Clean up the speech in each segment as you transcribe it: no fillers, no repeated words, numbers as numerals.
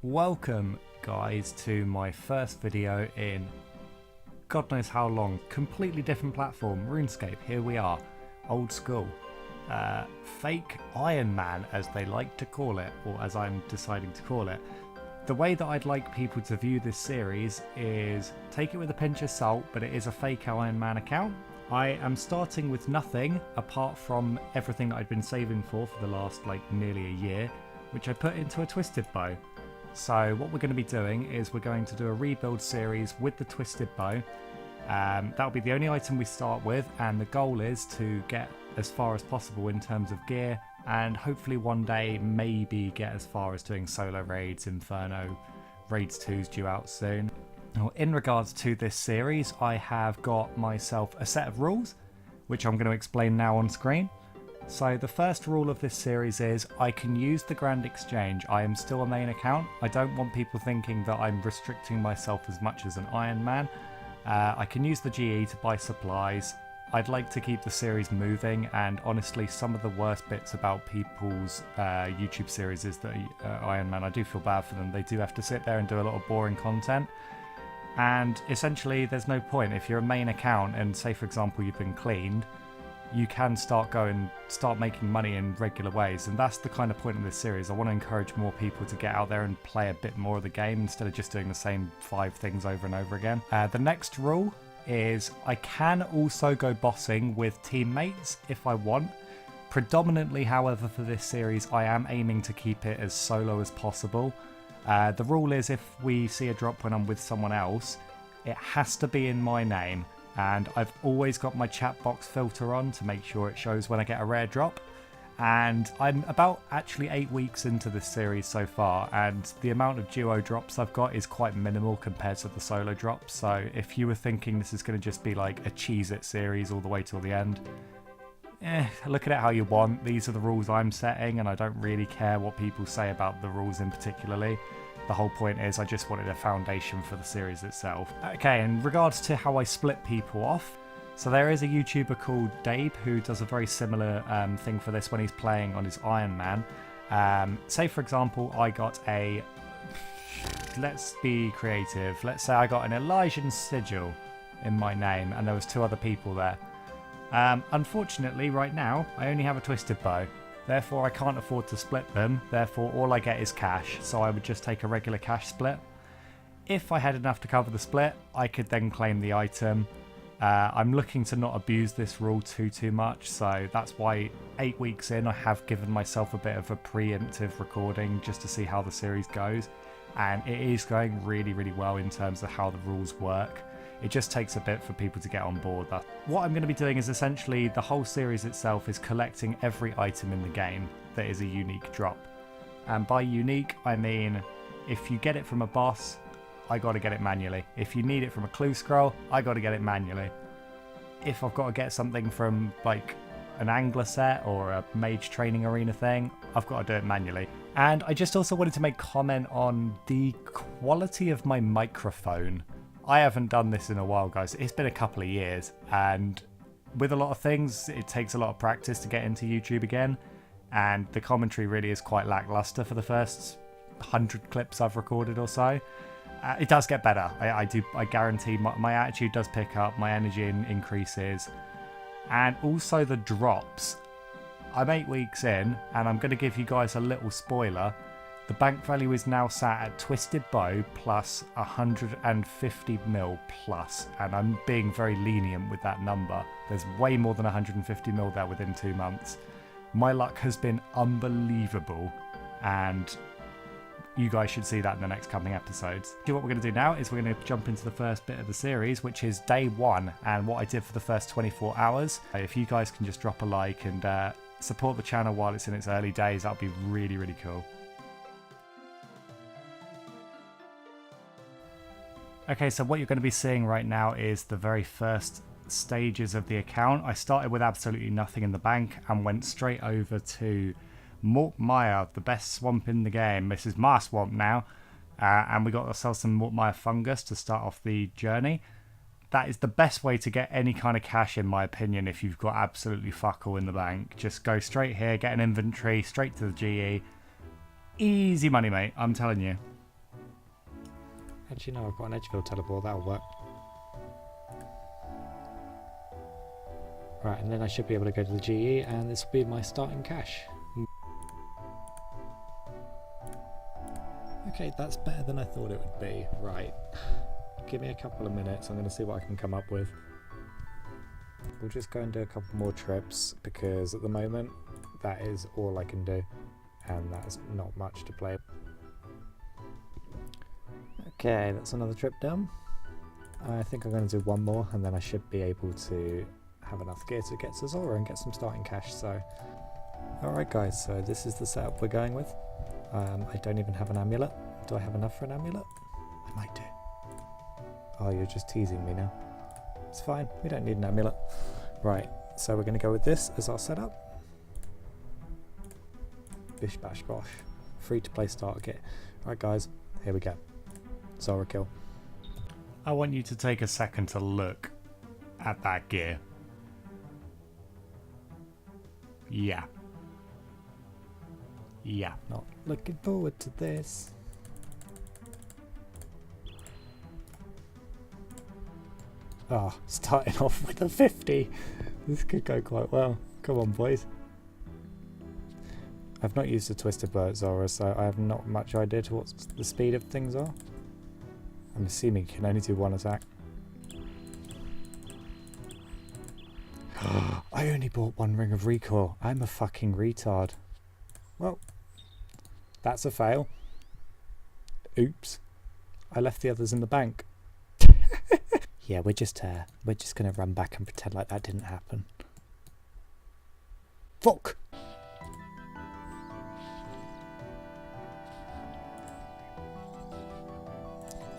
Welcome guys to my first video in God knows how long. Completely different platform, RuneScape. Here we are, old school. Fake Iron Man, as they like to call it, or as I'm deciding to call it. The way that I'd like people to view this series is take it with a pinch of salt, but it is a fake Iron Man account. I am starting with nothing apart from everything that I'd been saving for the last nearly a year, which I put into a twisted bow. So what we're going to be doing is we're going to do a rebuild series with the twisted bow. That'll be the only item we start with, and the goal is to get as far as possible in terms of gear, and hopefully one day maybe get as far as doing solo raids. Inferno raids 2's due out soon. Now, in regards to this series, I have got myself a set of rules which I'm going to explain now on screen. So the first rule of this series is I can use the Grand Exchange. I am still a main account. I don't want people thinking that I'm restricting myself as much as an Iron Man. I can use the GE to buy supplies. I'd like to keep the series moving, and honestly some of the worst bits about people's YouTube series is that Iron Man, I do feel bad for them. They do have to sit there and do a lot of boring content, and essentially there's no point. If you're a main account and say for example you've been cleaned, you can start making money in regular ways, and that's the kind of point of this series. I want to encourage more people to get out there and play a bit more of the game instead of just doing the same 5 things over and over again. The next rule is I can also go bossing with teammates if I want. Predominantly, however, for this series I am aiming to keep it as solo as possible. The rule is if we see a drop when I'm with someone else, it has to be in my name. And I've always got my chat box filter on to make sure it shows when I get a rare drop. And I'm about actually 8 weeks into this series so far, and the amount of duo drops I've got is quite minimal compared to the solo drops. So if you were thinking this is going to just be like a Cheez-It series all the way till the end, look at it how you want. These are the rules I'm setting, and I don't really care what people say about the rules in particularly. The whole point is I just wanted a foundation for the series itself. Okay, in regards to how I split people off, so there is a YouTuber called Dave who does a very similar thing for this when he's playing on his Iron Man. Say for example I got a, let's be creative, let's say I got an Elysian Sigil in my name and there was 2 other people there. Unfortunately right now I only have a twisted bow. Therefore I can't afford to split them, therefore all I get is cash, so I would just take a regular cash split. If I had enough to cover the split, I could then claim the item. I'm looking to not abuse this rule too much, so that's why 8 weeks in I have given myself a bit of a preemptive recording just to see how the series goes, and it is going really well in terms of how the rules work. It just takes a bit for people to get on board. What I'm going to be doing is essentially the whole series itself is collecting every item in the game that is a unique drop. And by unique, I mean if you get it from a boss, I got to get it manually. If you need it from a clue scroll, I got to get it manually. If I've got to get something from like an angler set or a mage training arena thing, I've got to do it manually. And I just also wanted to make comment on the quality of my microphone. I haven't done this in a while, guys. It's been a couple of years, and with a lot of things, it takes a lot of practice to get into YouTube again, and the commentary really is quite lackluster for the first 100 clips I've recorded or so. It does get better. I guarantee my attitude does pick up, my energy increases, and also the drops. I'm 8 weeks in, and I'm going to give you guys a little spoiler. The bank value is now sat at Twisted Bow plus 150 mil plus, and I'm being very lenient with that number. There's way more than 150 mil there within 2 months. My luck has been unbelievable, and you guys should see that in the next coming episodes. What we're going to do now is we're going to jump into the first bit of the series, which is day 1, and what I did for the first 24 hours. If you guys can just drop a like and support the channel while it's in its early days, that would be really cool. Okay, so what you're going to be seeing right now is the very first stages of the account. I started with absolutely nothing in the bank and went straight over to Mortmire, the best swamp in the game. This is my swamp now, and we got ourselves some Mortmire fungus to start off the journey. That is the best way to get any kind of cash, in my opinion, if you've got absolutely fuck all in the bank. Just go straight here, get an inventory, straight to the GE. Easy money, mate, I'm telling you. Actually, no, I've got an Edgefield teleport, that'll work. Right, and then I should be able to go to the GE, and this will be my starting cash. Okay, that's better than I thought it would be. Right, give me a couple of minutes, I'm going to see what I can come up with. We'll just go and do a couple more trips, because at the moment, that is all I can do, and that's not much to play. Okay, that's another trip done. I think I'm going to do one more, and then I should be able to have enough gear to get to Zora and get some starting cash. So, alright guys, so this is the setup we're going with. I don't even have an amulet. Do I have enough for an amulet? I might do. Oh, you're just teasing me now. It's fine, we don't need an amulet. Right, so we're going to go with this as our setup. Bish bash bosh. Free to play starter kit. Right guys, here we go. Zora kill. I want you to take a second to look at that gear. Yeah. Yeah. Not looking forward to this. Ah, starting off with a 50. This could go quite well. Come on, boys. I've not used a twisted bow at Zora, so I have not much idea to what the speed of things are. I'm assuming you can only do one attack. I only bought one ring of recoil. I'm a fucking retard. Well, that's a fail. Oops. I left the others in the bank. Yeah, we're just gonna run back and pretend like that didn't happen. Fuck!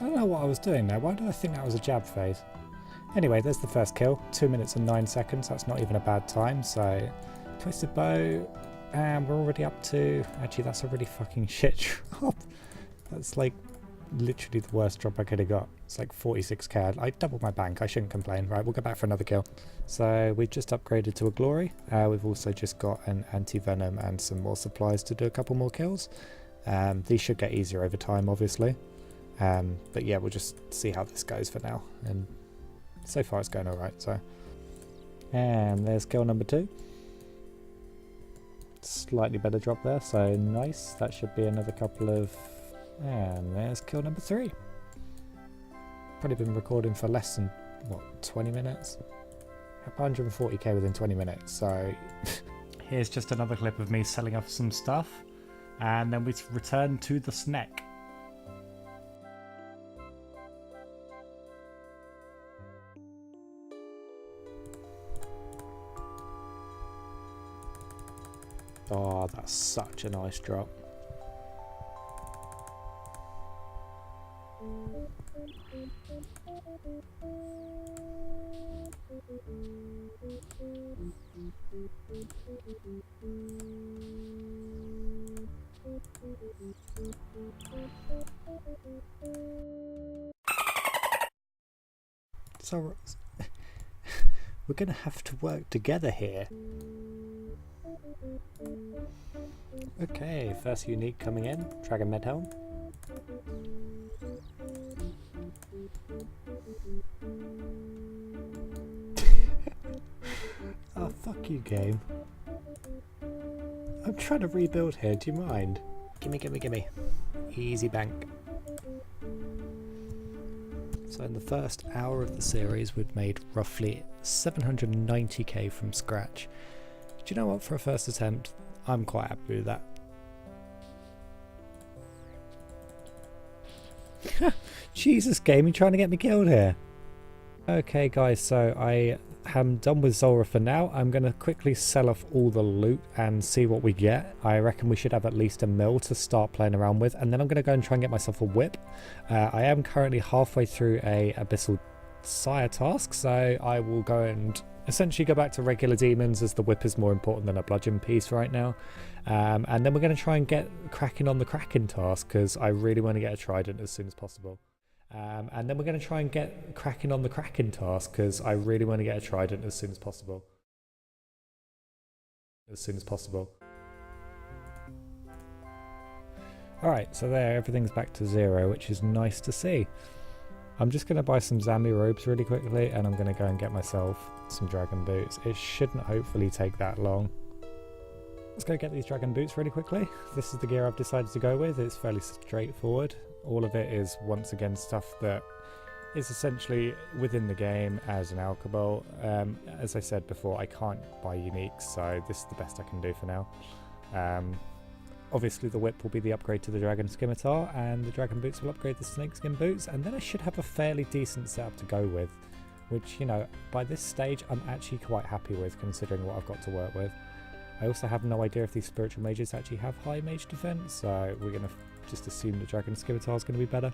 I don't know what I was doing there. Why did I think that was a jab phase? Anyway, there's the first kill. 2 minutes and 9 seconds. That's not even a bad time. So, twisted bow, and we're already up to... Actually, that's a really fucking shit drop. That's like literally the worst drop I could have got. It's like 46k. I doubled my bank. I shouldn't complain. Right, we'll go back for another kill. So, we've just upgraded to a glory. We've also just got an anti-venom and some more supplies to do a couple more kills. These should get easier over time, obviously. But yeah, we'll just see how this goes for now, and so far it's going alright. So, and there's kill number 2. Slightly better drop there, so nice. That should be another couple of, and there's kill number 3. Probably been recording for less than what, 20 minutes. 140k within 20 minutes. So here's just another clip of me selling off some stuff, and then we return to the snack. Oh, that's such a nice drop. So we're gonna have to work together here. Okay, first unique coming in, Dragon Medhelm. Oh, fuck you, game. I'm trying to rebuild here, do you mind? Gimme, gimme, gimme. Easy bank. So in the first hour of the series, we've made roughly 790k from scratch. Do you know what, for a first attempt, I'm quite happy with that. Jesus, game, you're trying to get me killed here. Okay guys, so I am done with Zora for now. I'm going to quickly sell off all the loot and see what we get. I reckon we should have at least a mil to start playing around with, and then I'm going to go and try and get myself a whip. I am currently halfway through a Abyssal Sire task, so I will go and essentially go back to regular demons, as the whip is more important than a bludgeon piece right now. And then we're going to try and get cracking on the Kraken task, because I really want to get a trident as soon as possible. And then we're going to try and get cracking on the Kraken task, because I really want to get a trident as soon as possible. Alright, so there, everything's back to 0, which is nice to see. I'm just going to buy some zombie robes really quickly, and I'm going to go and get myself some dragon boots. It shouldn't hopefully take that long. Let's go get these dragon boots really quickly. This is the gear I've decided to go with. It's fairly straightforward. All of it is, once again, stuff that is essentially within the game as an alcohol. As I said before, I can't buy uniques, so this is the best I can do for now. Obviously the whip will be the upgrade to the dragon scimitar, and the dragon boots will upgrade the snakeskin boots, and then I should have a fairly decent setup to go with, which, you know, by this stage I'm actually quite happy with, considering what I've got to work with. I also have no idea if these spiritual mages actually have high mage defense, so we're going to just assume the dragon scimitar is going to be better.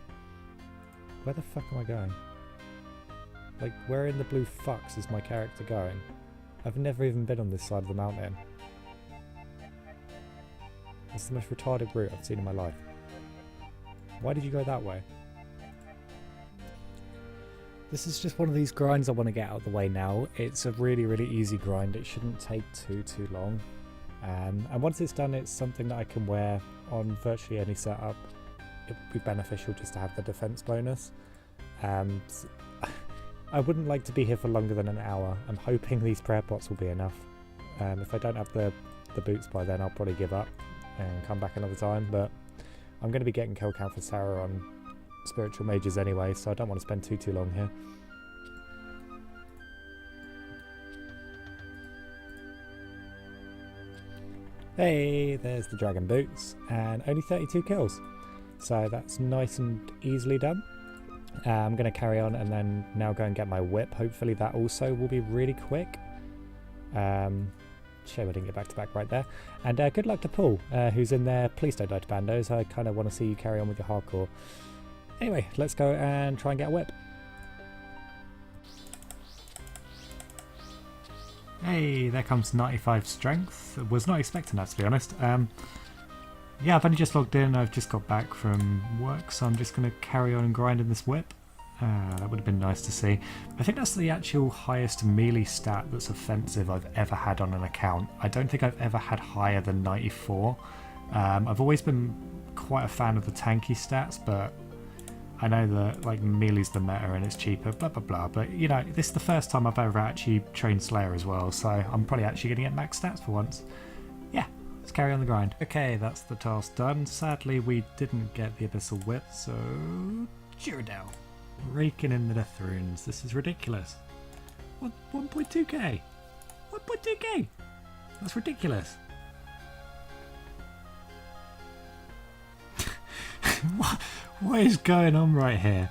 Where the fuck am I going? Like, where in the blue fucks is my character going? I've never even been on this side of the mountain. It's the most retarded route I've seen in my life. Why did you go that way? This is just one of these grinds I want to get out of the way now. It's a really, really easy grind. It shouldn't take too long. And once it's done, it's something that I can wear on virtually any setup. It would be beneficial just to have the defense bonus. I wouldn't like to be here for longer than an hour. I'm hoping these prayer pots will be enough. If I don't have the boots by then, I'll probably give up and come back another time, but I'm going to be getting kill count for Sarah on spiritual mages anyway, so I don't want to spend too long here. Hey, there's the dragon boots, and only 32 kills, so that's nice and easily done. I'm going to carry on and then now go and get my whip. Hopefully that also will be really quick. Shame I didn't get back to back right there. And good luck to Paul, who's in there. Please don't die to bandos. I kind of want to see you carry on with your hardcore. Anyway, let's go and try and get a whip. Hey, there comes 95 strength. Was not expecting that, to be honest. Yeah, I've only just logged in. I've just got back from work, so I'm just going to carry on grinding this whip. That would have been nice to see. I think that's the actual highest melee stat that's offensive I've ever had on an account. I don't think I've ever had higher than 94. I've always been quite a fan of the tanky stats, but I know that like melee's the meta and it's cheaper, blah blah blah. But you know, this is the first time I've ever actually trained Slayer as well, so I'm probably actually going to get max stats for once. Yeah, let's carry on the grind. Okay, that's the task done. Sadly, we didn't get the Abyssal Whip, so cheer down. Raking in the death runes. This is ridiculous. What? 1.2k? 1.2k? That's ridiculous. What is going on right here?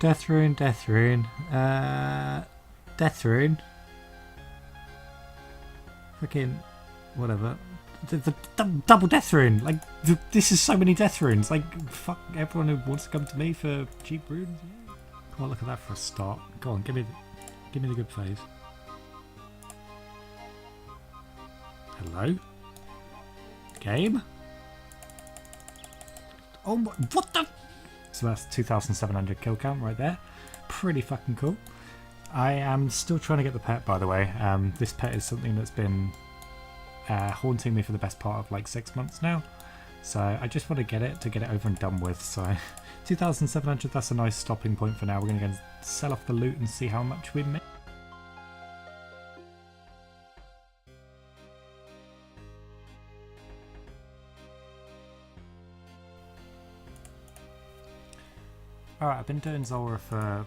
Death rune, death rune, death rune. Fucking whatever. The double death rune. Like this is so many death runes. Like fuck everyone who wants to come to me for cheap runes. Yeah. Come on, look at that for a start. Go on, give me the good phase. Hello, game. Oh my, what the? So that's 2,700 kill count right there. Pretty fucking cool. I am still trying to get the pet, by the way. This pet is something that's been haunting me for the best part of like 6 months now. So I just want to get it over and done with. So 2,700, that's a nice stopping point for now. We're going to go and sell off the loot and see how much we make. Alright, I've been doing Zora for a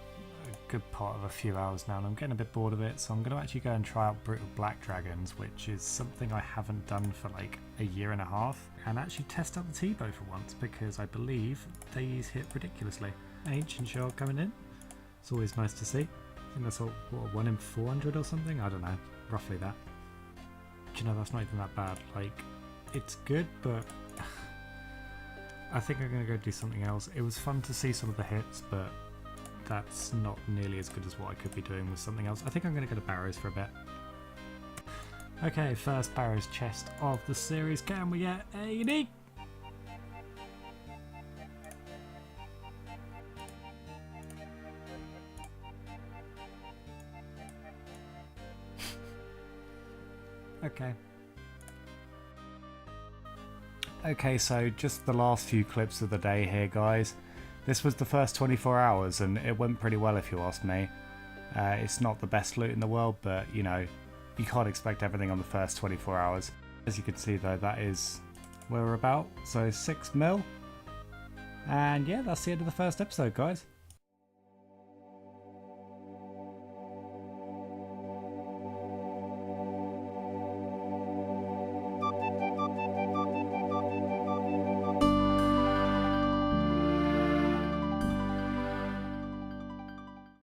good part of a few hours now and I'm getting a bit bored of it, so I'm going to actually go and try out Brutal Black Dragons, which is something I haven't done for like a year and a half, and actually test out the T-bow for once because I believe these hit ridiculously. Ancient Shard coming in, it's always nice to see. I think that's what, 1 in 400 or something? I don't know, roughly that. But you know, that's not even that bad. Like, it's good, but I think I'm going to go do something else. It was fun to see some of the hits, but that's not nearly as good as what I could be doing with something else. I think I'm going to go to Barrows for a bit. Okay, first Barrows chest of the series. Can we get a unique? Okay. Okay, so just the last few clips of the day here, guys. This was the first 24 hours and it went pretty well if you ask me. It's not the best loot in the world, but you know, you can't expect everything on the first 24 hours. As you can see though, that is where we're about, so 6 mil. And yeah, that's the end of the first episode, guys.